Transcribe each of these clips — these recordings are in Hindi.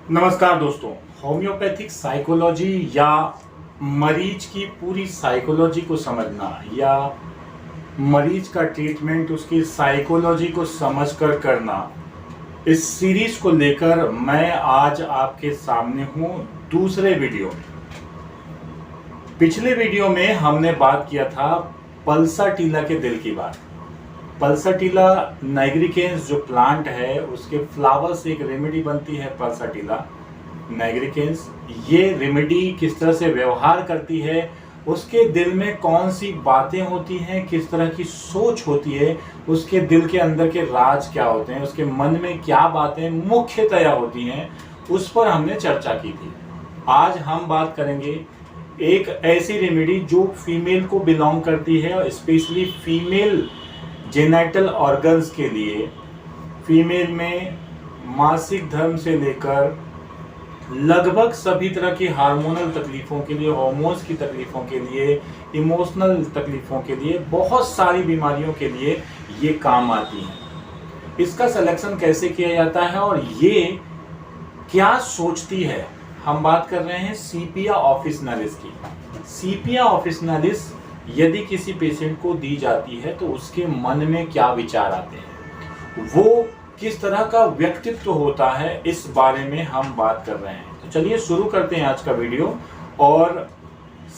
नमस्कार दोस्तों। होम्योपैथिक साइकोलॉजी या मरीज की पूरी साइकोलॉजी को समझना या मरीज का ट्रीटमेंट उसकी साइकोलॉजी को समझकर करना, इस सीरीज को लेकर मैं आज आपके सामने हूं दूसरे वीडियो में। पिछले वीडियो में हमने बात किया था पल्साटिला के दिल की बात। पल्साटिला नाइग्रिकेंस जो प्लांट है उसके फ्लावर से एक रेमेडी बनती है पल्साटिला नाइग्रिकेंस। ये रेमेडी किस तरह से व्यवहार करती है, उसके दिल में कौन सी बातें होती हैं, किस तरह की सोच होती है, उसके दिल के अंदर के राज क्या होते हैं, उसके मन में क्या बातें मुख्यतया होती हैं, उस पर हमने चर्चा की थी। आज हम बात करेंगे एक ऐसी रेमेडी जो फीमेल को बिलोंग करती है, स्पेशली फीमेल जेनाइटल ऑर्गन्स के लिए। फीमेल में मासिक धर्म से लेकर लगभग सभी तरह की हार्मोनल तकलीफ़ों के लिए, हार्मोन्स की तकलीफ़ों के लिए, इमोशनल तकलीफ़ों के लिए, बहुत सारी बीमारियों के लिए ये काम आती हैं। इसका सिलेक्शन कैसे किया जाता है और ये क्या सोचती है, हम बात कर रहे हैं सीपिया ऑफिसनालिस की। सीपिया ऑफिसनालिस यदि किसी पेशेंट को दी जाती है तो उसके मन में क्या विचार आते हैं, वो किस तरह का व्यक्तित्व होता है, इस बारे में हम बात कर रहे हैं। तो चलिए शुरू करते हैं आज का वीडियो। और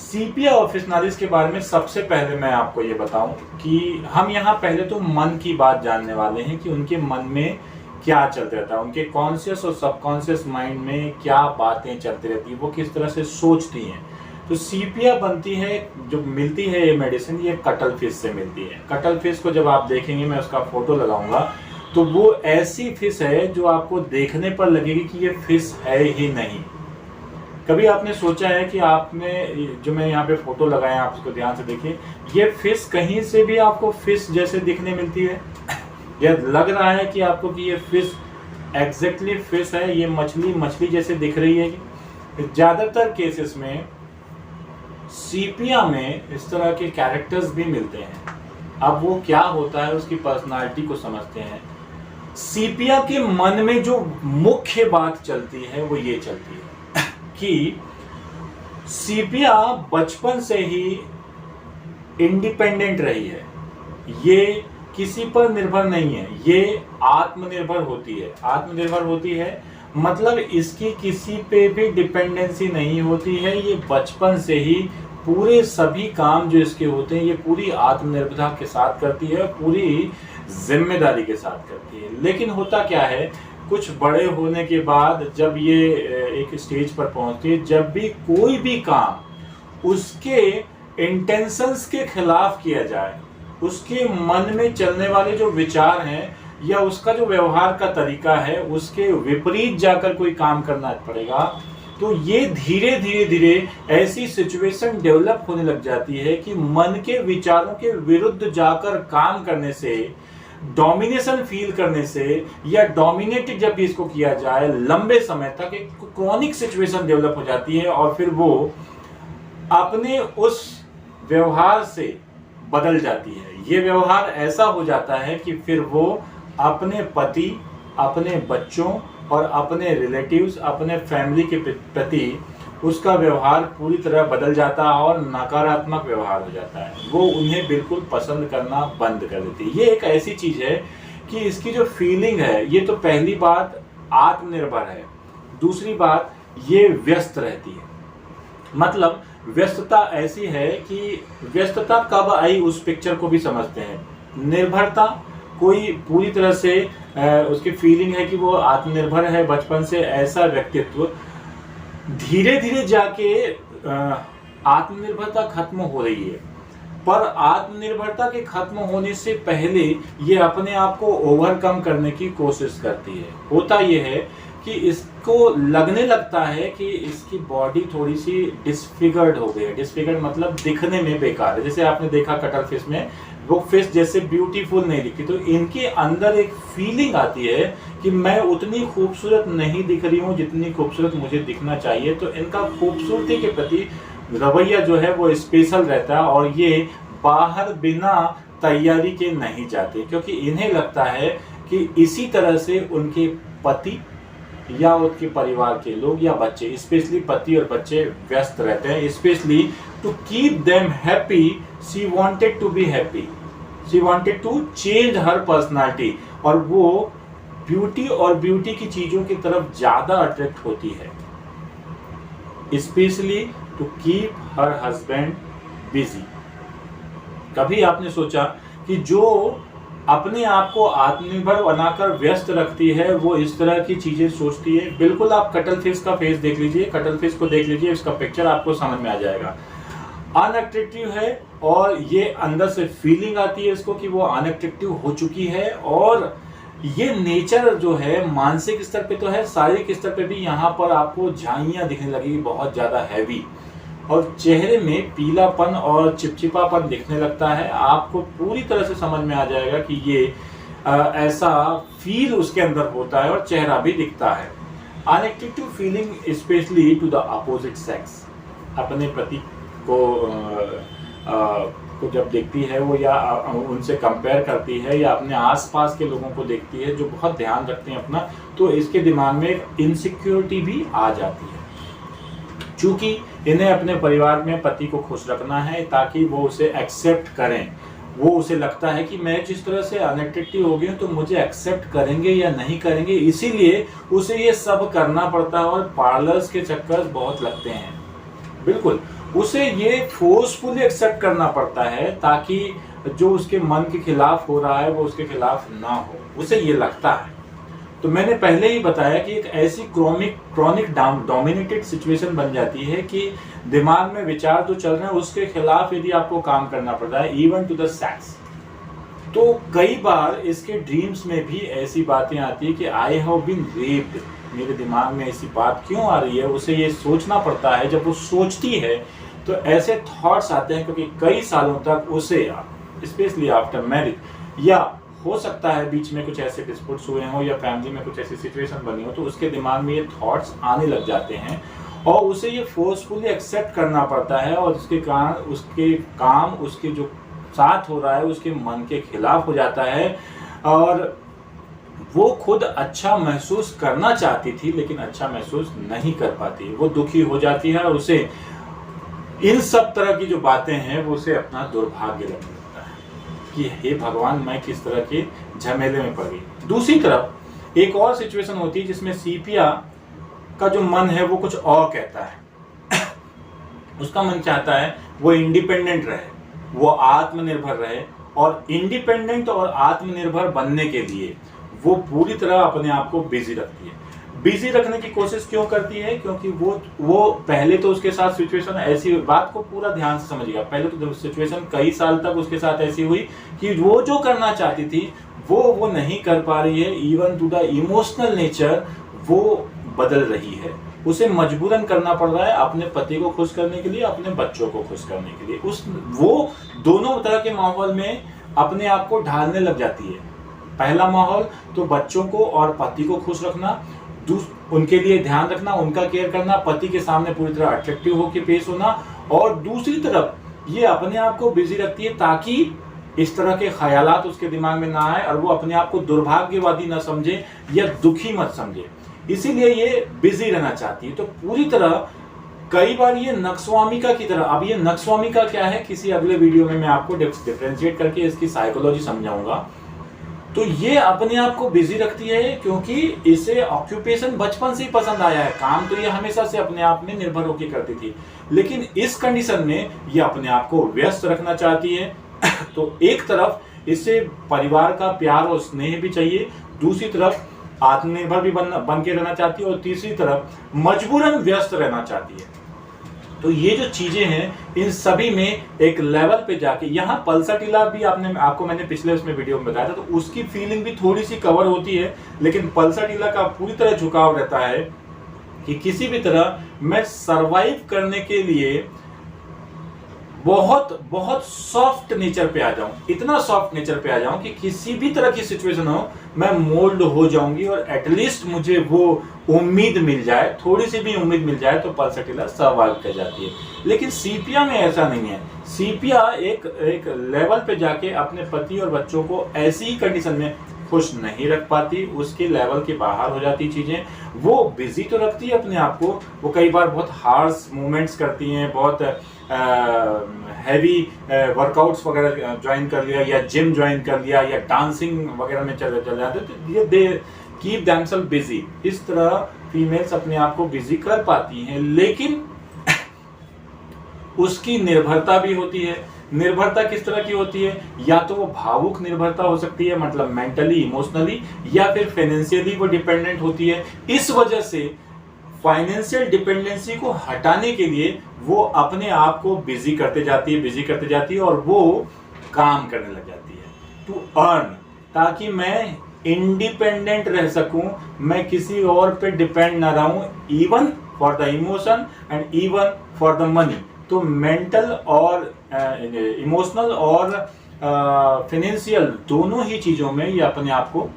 सीपिया ऑफिसनालिस के बारे में सबसे पहले मैं आपको ये बताऊं कि हम यहाँ पहले तो मन की बात जानने वाले हैं कि उनके मन में क्या चलते रहता है, उनके कॉन्शियस और सबकॉन्शियस माइंड में क्या बातें चलती रहती है, वो किस तरह से सोचती हैं। तो सीपिया बनती है, जो मिलती है ये मेडिसिन, ये कटल फिश से मिलती है। कटल फिश को जब आप देखेंगे, मैं उसका फोटो लगाऊंगा, तो वो ऐसी फिश है जो आपको देखने पर लगेगी कि ये फिश है ही नहीं। कभी आपने सोचा है कि आपने, जो मैं यहाँ पे फोटो लगाया, आप इसको ध्यान से देखिए, ये फिश कहीं से भी आपको फिश जैसे दिखने मिलती है? या लग रहा है कि आपको कि ये फिश एग्जैक्टली फिश है, ये मछली जैसे दिख रही है? ज़्यादातर केसेस में सीपिया में इस तरह के कैरेक्टर्स भी मिलते हैं। अब वो क्या होता है, उसकी पर्सनालिटी को समझते हैं। सीपिया के मन में जो मुख्य बात चलती है वो ये चलती है कि सीपिया बचपन से ही इंडिपेंडेंट रही है, ये किसी पर निर्भर नहीं है, ये आत्मनिर्भर होती है। आत्मनिर्भर होती है मतलब इसकी किसी पे भी डिपेंडेंसी नहीं होती है। ये बचपन से ही पूरे सभी काम जो इसके होते हैं ये पूरी आत्मनिर्भरता के साथ करती है, पूरी जिम्मेदारी के साथ करती है। लेकिन होता क्या है, कुछ बड़े होने के बाद जब ये एक स्टेज पर पहुंचती है, जब भी कोई भी काम उसके इंटेंशंस के खिलाफ किया जाए, उसके मन में चलने वाले जो विचार हैं या उसका जो व्यवहार का तरीका है उसके विपरीत जाकर कोई काम करना पड़ेगा, तो ये धीरे धीरे ऐसी सिचुएशन डेवलप होने लग जाती है कि मन के विचारों के विरुद्ध जाकर काम करने से, डोमिनेशन फील करने से, या डोमिनेटेड जब भी इसको किया जाए लंबे समय तक, एक क्रॉनिक सिचुएशन डेवलप हो जाती है और फिर वो अपने उस व्यवहार से बदल जाती है। ये व्यवहार ऐसा हो जाता है कि फिर वो अपने पति, अपने बच्चों और अपने रिलेटिव्स, अपने फैमिली के प्रति उसका व्यवहार पूरी तरह बदल जाता है और नकारात्मक व्यवहार हो जाता है। वो उन्हें बिल्कुल पसंद करना बंद कर देती है। ये एक ऐसी चीज़ है कि इसकी जो फीलिंग है, ये तो पहली बात आत्मनिर्भर है। दूसरी बात, ये व्यस्त रहती है। मतलब व्यस्तता ऐसी है कि व्यस्तता कब आई उस पिक्चर को भी समझते हैं। निर्भरता, कोई पूरी तरह से उसकी फीलिंग है कि वो आत्मनिर्भर है बचपन से, ऐसा व्यक्तित्व धीरे धीरे जाके आत्मनिर्भरता खत्म हो रही है। पर आत्मनिर्भरता के खत्म होने से पहले ये अपने आप को ओवरकम करने की कोशिश करती है। होता ये है कि इसको लगने लगता है कि इसकी बॉडी थोड़ी सी डिसफिगर्ड हो गई है। डिसफिगर्ड मतलब दिखने में बेकार है। जैसे आपने देखा कटल फिश में, वो फिश जैसे ब्यूटीफुल नहीं दिखती, तो इनके अंदर एक फीलिंग आती है कि मैं उतनी खूबसूरत नहीं दिख रही हूँ जितनी खूबसूरत मुझे दिखना चाहिए। तो इनका खूबसूरती के प्रति रवैया जो है वो स्पेशल रहता है और ये बाहर बिना तैयारी के नहीं जाते, क्योंकि इन्हें लगता है कि इसी तरह से उनके पति या उसके परिवार के लोग या बच्चे, स्पेशली पति और बच्चे व्यस्त रहते हैं। Specially to keep them happy she wanted to be happy, she wanted to change her personality, और वो ब्यूटी और ब्यूटी की चीजों की तरफ ज्यादा अट्रैक्ट होती है, specially to keep her husband busy. कभी आपने सोचा कि जो अपने आप को आत्मनिर्भर बनाकर व्यस्त रखती है वो इस तरह की चीजें सोचती है? बिल्कुल, आप कटल फिश का फेस देख लीजिए, कटल फिश को देख लीजिए, इसका पिक्चर आपको समझ में आ जाएगा। अनअट्रैक्टिव है और ये अंदर से फीलिंग आती है इसको कि वो अनअट्रैक्टिव हो चुकी है, और ये नेचर जो है मानसिक स्तर पे तो है, शारीरिक स्तर पे भी यहाँ पर आपको झाइयाँ दिखने लगेगी बहुत ज्यादा हैवी, और चेहरे में पीलापन और चिपचिपापन दिखने लगता है। आपको पूरी तरह से समझ में आ जाएगा कि ये ऐसा फील उसके अंदर होता है और चेहरा भी दिखता है। Unattractive feeling specially to the opposite sex, अपने पति को जब देखती है वो, या उनसे कंपेयर करती है, या अपने आसपास के लोगों को देखती है जो बहुत ध्यान रखते हैं अपना, तो इसके दिमाग में एक इनसिक्योरिटी भी आ जाती है। चूंकि इन्हें अपने परिवार में पति को खुश रखना है ताकि वो उसे एक्सेप्ट करें, वो उसे लगता है कि मैं जिस तरह से अनअट्रैक्टिव हो गई हूँ तो मुझे एक्सेप्ट करेंगे या नहीं करेंगे, इसीलिए उसे ये सब करना पड़ता है, और पार्लर्स के चक्कर बहुत लगते हैं। बिल्कुल, उसे ये फोर्सफुली एक्सेप्ट करना पड़ता है ताकि जो उसके मन के खिलाफ हो रहा है वो उसके खिलाफ ना हो, उसे ये लगता है। तो मैंने पहले ही बताया कि एक ऐसी क्रॉनिक डोमिनेटेड सिचुएशन बन जाती है कि दिमाग में विचार जो चल रहे हैं उसके खिलाफ यदि आपको काम करना पड़ता है, इवन टू द सेक्स। तो कई बार इसके ड्रीम्स में भी ऐसी बातें आती है कि आई हैव बीन रेप्ड, मेरे दिमाग में ऐसी बात क्यों आ रही है, उसे ये सोचना पड़ता है। जब वो सोचती है तो ऐसे थॉट्स आते हैं, क्योंकि कई सालों तक उसे, स्पेशली आफ्टर मैरिज, या हो सकता है बीच में कुछ ऐसे डिस्प्यूट्स हुए हों या फैमिली में कुछ ऐसी सिचुएशन बनी हो, तो उसके दिमाग में ये थॉट्स आने लग जाते हैं और उसे ये फोर्सफुली एक्सेप्ट करना पड़ता है, और उसके कारण उसके काम, उसके जो साथ हो रहा है उसके मन के खिलाफ हो जाता है, और वो खुद अच्छा महसूस करना चाहती थी लेकिन अच्छा महसूस नहीं कर पाती, वो दुखी हो जाती है, और उसे इन सब तरह की जो बातें हैं वो उसे अपना दुर्भाग्य लगने लगता है कि हे भगवान, मैं किस तरह के झमेले में पड़ गई। दूसरी तरफ एक और सिचुएशन होती है जिसमें सीपिया का जो मन है वो कुछ और कहता है। उसका मन चाहता है वो इंडिपेंडेंट रहे, वो आत्मनिर्भर रहे, और इंडिपेंडेंट और आत्मनिर्भर बनने के लिए वो पूरी तरह अपने आप को बिजी रखती है। बिजी रखने की कोशिश क्यों करती है? क्योंकि वो पहले तो उसके साथ सिचुएशन ऐसी, बात को पूरा ध्यान से समझिएगा, पहले तो सिचुएशन कई साल तक उसके साथ ऐसी हुई कि वो जो करना चाहती थी वो नहीं कर पा रही है। Even to the emotional nature वो बदल रही है, उसे मजबूरन करना पड़ रहा है अपने पति को खुश करने के लिए, अपने बच्चों को खुश करने के लिए। वो दोनों तरह के माहौल में अपने आप को ढालने लग जाती है। पहला माहौल तो बच्चों को और पति को खुश रखना, उनके लिए ध्यान रखना, उनका केयर करना, पति के सामने पूरी तरह अट्रैक्टिव होकर पेश होना, और दूसरी तरफ ये अपने आप को बिजी रखती है ताकि इस तरह के ख्यालात उसके दिमाग में ना आए और वो अपने आप को दुर्भाग्यवादी ना समझे या दुखी मत समझे, इसीलिए ये बिजी रहना चाहती है। तो पूरी तरह कई बार ये नक्सवामिका की तरह, अब ये नक्सवामिका क्या है किसी अगले वीडियो में मैं आपको डिफरेंशिएट करके इसकी साइकोलॉजी समझाऊंगा। तो ये अपने आप को बिजी रखती है क्योंकि इसे ऑक्यूपेशन बचपन से ही पसंद आया है, काम तो ये हमेशा से अपने आप में निर्भर होकर करती थी, लेकिन इस कंडीशन में ये अपने आप को व्यस्त रखना चाहती है। तो एक तरफ इससे परिवार का प्यार और स्नेह भी चाहिए, दूसरी तरफ आत्मनिर्भर भी बन के रहना चाहती है, और तीसरी तरफ मजबूरन व्यस्त रहना चाहती है। तो ये जो चीजें हैं इन सभी में एक लेवल पे जाके, यहाँ पल्साटिला भी आपको मैंने पिछले उसमें वीडियो में बताया था, तो उसकी फीलिंग भी थोड़ी सी कवर होती है, लेकिन पल्साटिला का पूरी तरह झुकाव रहता है कि किसी भी तरह मैं सरवाइव करने के लिए बहुत बहुत सॉफ्ट नेचर पे आ जाऊं, इतना सॉफ्ट नेचर पे आ जाऊं कि किसी भी तरह की सिचुएशन हो मैं मोल्ड हो जाऊंगी, और एटलीस्ट मुझे वो उम्मीद मिल जाए, थोड़ी सी भी उम्मीद मिल जाए तो पल्साटिला सर्वाइव कर जाती है। लेकिन सीपिया में ऐसा नहीं है। सीपिया एक लेवल पे जाके अपने पति और बच्चों को ऐसी ही कंडीशन में खुश नहीं रख पाती, उसके लेवल के बाहर हो जाती चीज़ें। वो बिजी तो रखती है अपने आप को, वो कई बार बहुत हार्श मूवमेंट्स करती हैं, बहुत हैवी वर्कआउट्स वगैरह ज्वाइन कर लिया या जिम ज्वाइन कर लिया या डांसिंग वगैरह में चले जाते, तो ये दे कीप देमसेल्फ बिजी। इस तरह फीमेल्स अपने आप को बिजी कर पाती हैं, लेकिन उसकी निर्भरता भी होती है। निर्भरता किस तरह की होती है? या तो वो भावुक निर्भरता हो सकती है, मतलब मेंटली इमोशनली, या फिर फाइनेंशियली वो डिपेंडेंट होती है। इस वजह से फाइनेंशियल डिपेंडेंसी को हटाने के लिए वो अपने आप को बिजी करते जाती है और वो काम करने लग जाती है टू अर्न, ताकि मैं इंडिपेंडेंट रह सकूं, मैं किसी और पे डिपेंड ना रहूं, even for the emotion and even for the money. तो मेंटल और इमोशनल और फाइनेंशियल दोनों ही चीजों में ये अपने आप को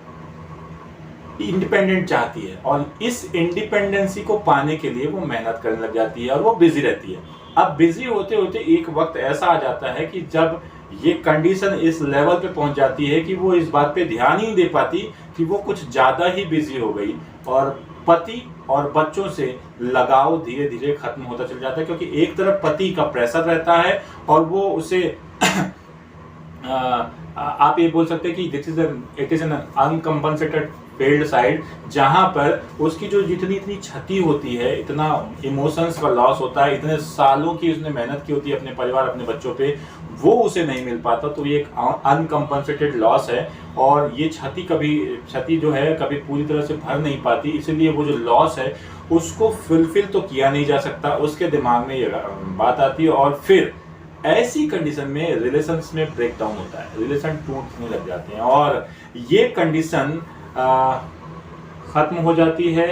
इंडिपेंडेंट चाहती है, और इस इंडिपेंडेंसी को पाने के लिए वो मेहनत करने लग जाती है और वो बिजी रहती है। अब बिजी होते होते एक वक्त ऐसा आ जाता है कि जब ये कंडीशन इस लेवल पे पहुंच जाती है कि वो इस बात पे ध्यान ही नहीं दे पाती कि वो कुछ ज्यादा ही बिजी हो गई, और पति और बच्चों से लगाव धीरे धीरे खत्म होता चल जाता है, क्योंकि एक तरफ पति का प्रेशर रहता है और वो उसे आप ये बोल सकते हैं कि it is an uncompensated failed side, जहां पर उसकी जो जितनी इतनी क्षति होती है, इतना इमोशंस का लॉस होता है, इतने सालों की उसने मेहनत की होती है अपने परिवार अपने बच्चों पे, वो उसे नहीं मिल पाता। तो ये एक अनकम्पनसेटेड लॉस है, और ये क्षति जो है कभी पूरी तरह से भर नहीं पाती, इसलिए वो जो लॉस है उसको फुलफिल तो किया नहीं जा सकता। उसके दिमाग में ये बात आती है, और फिर ऐसी कंडीशन में रिलेशंस में ब्रेकडाउन होता है, रिलेशन टूटने लग जाते हैं, और ये कंडीशन खत्म हो जाती है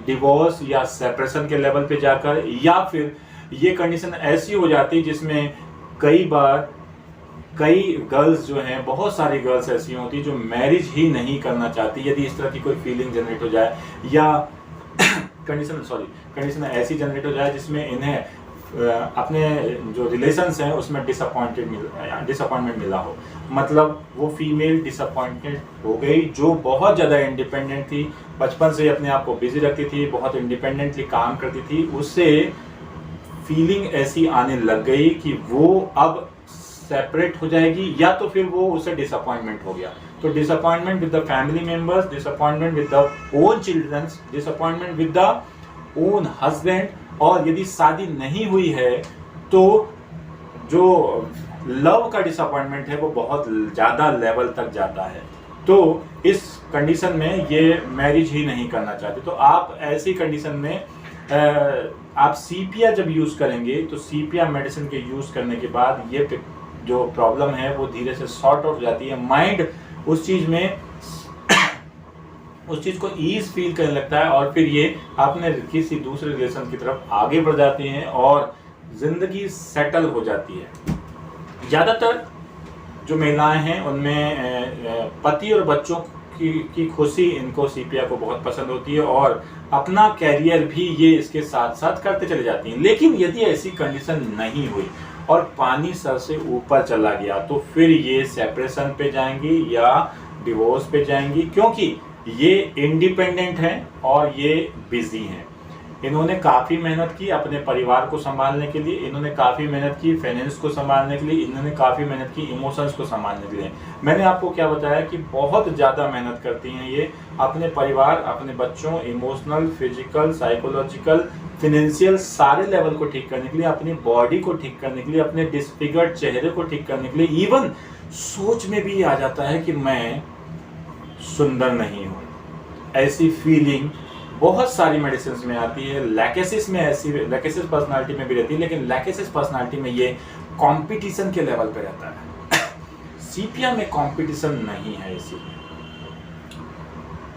डिवोर्स या सेपरेशन के लेवल पे जाकर, या फिर ये कंडीशन ऐसी हो जाती है जिसमें कई बार कई गर्ल्स जो हैं, बहुत सारी गर्ल्स ऐसी होती है जो मैरिज ही नहीं करना चाहती यदि इस तरह की कोई फीलिंग जनरेट हो जाए, या कंडीशन ऐसी जनरेट हो जाए जिसमें इन्हें अपने जो रिलेशंस हैं उसमें डिसअपॉइंटमेंट मिला हो। मतलब वो फीमेल डिसअपॉइंटेड हो गई जो बहुत ज़्यादा इंडिपेंडेंट थी, बचपन से अपने आप को बिजी रखती थी, बहुत इंडिपेंडेंटली काम करती थी, उससे फीलिंग ऐसी आने लग गई कि वो अब सेपरेट हो जाएगी, या तो फिर वो उसे डिसअपॉइंटमेंट हो गया। तो disappointment with the family members, disappointment with the own childrens, disappointment with the own husband, और यदि शादी नहीं हुई है तो जो लव का डिसअपॉइंटमेंट है वो बहुत ज़्यादा लेवल तक जाता है। तो इस कंडीशन में ये मैरिज ही नहीं करना चाहते। तो आप ऐसी कंडीशन में आप सीपिया जब यूज़ करेंगे, तो सीपिया मेडिसिन के यूज़ करने के बाद ये जो प्रॉब्लम है वो धीरे से सॉर्ट आउट हो जाती है। माइंड उस चीज़ को ईज फील करने लगता है, और फिर ये अपने किसी दूसरे रिलेशन की तरफ आगे बढ़ जाती हैं और ज़िंदगी सेटल हो जाती है। ज़्यादातर जो महिलाएं हैं उनमें पति और बच्चों की खुशी इनको सीपिया को बहुत पसंद होती है, और अपना कैरियर भी ये इसके साथ साथ करते चले जाती हैं। लेकिन यदि ऐसी कंडीशन नहीं हुई और पानी सर से ऊपर चला गया, तो फिर ये सेपरेशन पे जाएंगी या डिवोर्स पे जाएंगी, क्योंकि ये इंडिपेंडेंट हैं और ये बिजी हैं। इन्होंने काफ़ी मेहनत की अपने परिवार को संभालने के लिए, इन्होंने काफ़ी मेहनत की फाइनेंस को संभालने के लिए, इन्होंने काफ़ी मेहनत की इमोशंस को संभालने के लिए। मैंने आपको क्या बताया कि बहुत ज़्यादा मेहनत करती हैं ये अपने परिवार, अपने बच्चों, इमोशनल, फिजिकल, साइकोलॉजिकल, फाइनेंशियल सारे लेवल को ठीक करने के लिए, अपनी बॉडी को ठीक करने के लिए, अपने डिसफिगर्ड चेहरे को ठीक करने के लिए। इवन सोच में भी आ जाता है कि मैं सुंदर नहीं हूँ, ऐसी फीलिंग बहुत सारी मेडिसिन में आती है। लैकेसिस में ऐसी, लैकेसिस पर्सनालिटी में भी रहती है, लेकिन लैकेसिस पर्सनालिटी में ये कंपटीशन के लेवल पे रहता है। सीपिया में कंपटीशन नहीं है इसी।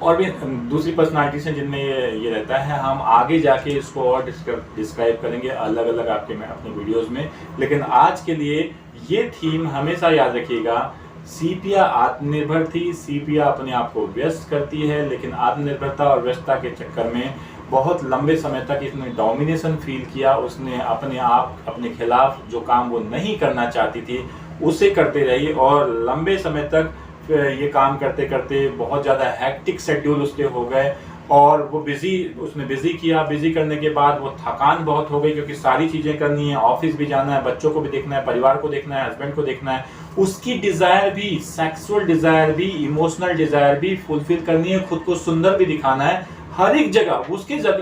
और भी दूसरी पर्सनालिटीज हैं जिनमें ये रहता है। हम आगे जाके इसको और डिस्क्राइब करेंगे अलग अलग अपने वीडियोस में, लेकिन आज के लिए ये थीम हमेशा याद रखिएगा। सीपिया आत्मनिर्भर थी, सीपिया अपने आप को व्यस्त करती है, लेकिन आत्मनिर्भरता और व्यस्तता के चक्कर में बहुत लंबे समय तक इसने डोमिनेशन फील किया। उसने अपने खिलाफ जो काम वो नहीं करना चाहती थी उसे करते रही, और लंबे समय तक ये काम करते करते बहुत ज़्यादा हैक्टिक शेड्यूल उसके हो गए और वो उसने बिज़ी किया। बिज़ी करने के बाद वो थकान बहुत हो गई क्योंकि सारी चीज़ें करनी है, ऑफिस भी जाना है, बच्चों को भी देखना है, परिवार को देखना है, हस्बैंड को देखना है, उसकी डिज़ायर भी, सेक्सुअल डिज़ायर भी, इमोशनल डिज़ायर भी फुलफिल करनी है, खुद को सुंदर भी दिखाना है। हर एक जगह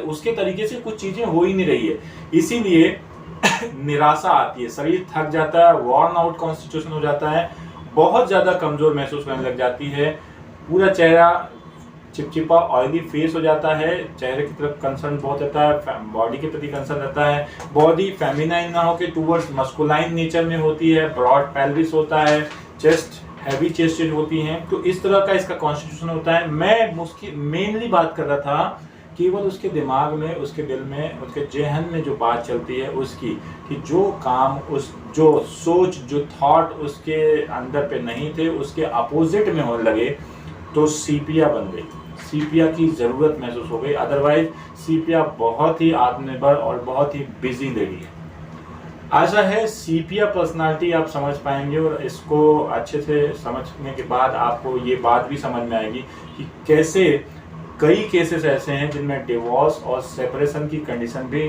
उसके तरीके से कुछ चीज़ें हो ही नहीं रही है, इसीलिए निराशा आती है, शरीर थक जाता है, वॉर्न आउट कॉन्स्टिट्यूशन हो जाता है, बहुत ज़्यादा कमज़ोर महसूस करने लग जाती है, पूरा चेहरा चिपचिपा ऑयली फेस हो जाता है, चेहरे की तरफ कंसर्न बहुत रहता है, बॉडी के प्रति कंसर्न रहता है, बॉडी फेमिनाइन ना होकर टूवर्ड्स मस्कुलाइन नेचर में होती है, ब्रॉड पेल्विस होता है, चेस्ट हैवी चेस्टेड होती हैं। तो इस तरह का इसका कॉन्स्टिट्यूशन होता है। मैं उसकी मेनली बात कर रहा था केवल उसके दिमाग में, उसके दिल में, उसके जेहन में जो बात चलती है उसकी, कि जो काम जो सोच, जो थॉट उसके अंदर पे नहीं थे उसके अपोजिट में होने लगे, तो सीपिया बन गई, सीपिया की ज़रूरत महसूस हो गई। अदरवाइज सीपिया बहुत ही आत्मनिर्भर और बहुत ही बिजी लेडी है। आशा है सीपिया पर्सनालिटी आप समझ पाएंगे और इसको अच्छे से समझने के बाद आपको ये बात भी समझ में आएगी कि कैसे कई केसेस ऐसे हैं जिनमें डिवोर्स और सेपरेशन की कंडीशन भी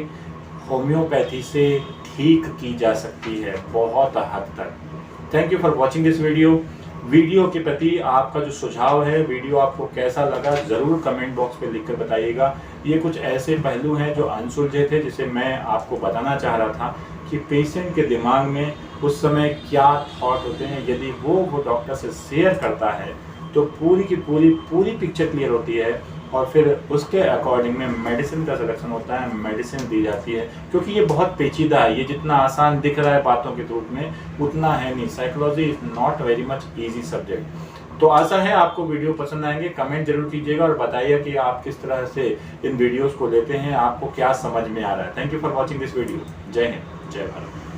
होम्योपैथी से ठीक की जा सकती है बहुत हद तक। Thank you for watching this video के प्रति आपका जो सुझाव है, वीडियो आपको कैसा लगा ज़रूर कमेंट बॉक्स पे लिखकर बताइएगा। ये कुछ ऐसे पहलू हैं जो अनसुलझे थे, जिसे मैं आपको बताना चाह रहा था कि पेशेंट के दिमाग में उस समय क्या थॉट होते हैं। यदि वो डॉक्टर से शेयर करता है तो पूरी की पूरी पिक्चर क्लियर होती है और फिर उसके अकॉर्डिंग में मेडिसिन का सिलेक्शन होता है, मेडिसिन दी जाती है। क्योंकि ये बहुत पेचीदा है, ये जितना आसान दिख रहा है बातों के रूप में उतना है नहीं। Psychology is not very much easy subject. तो आशा है आपको वीडियो पसंद आएंगे, कमेंट जरूर कीजिएगा और बताइए कि आप किस तरह से इन वीडियोस को लेते हैं, आपको क्या समझ में आ रहा है। Thank you for watching this video. जय हिंद, जय भारत।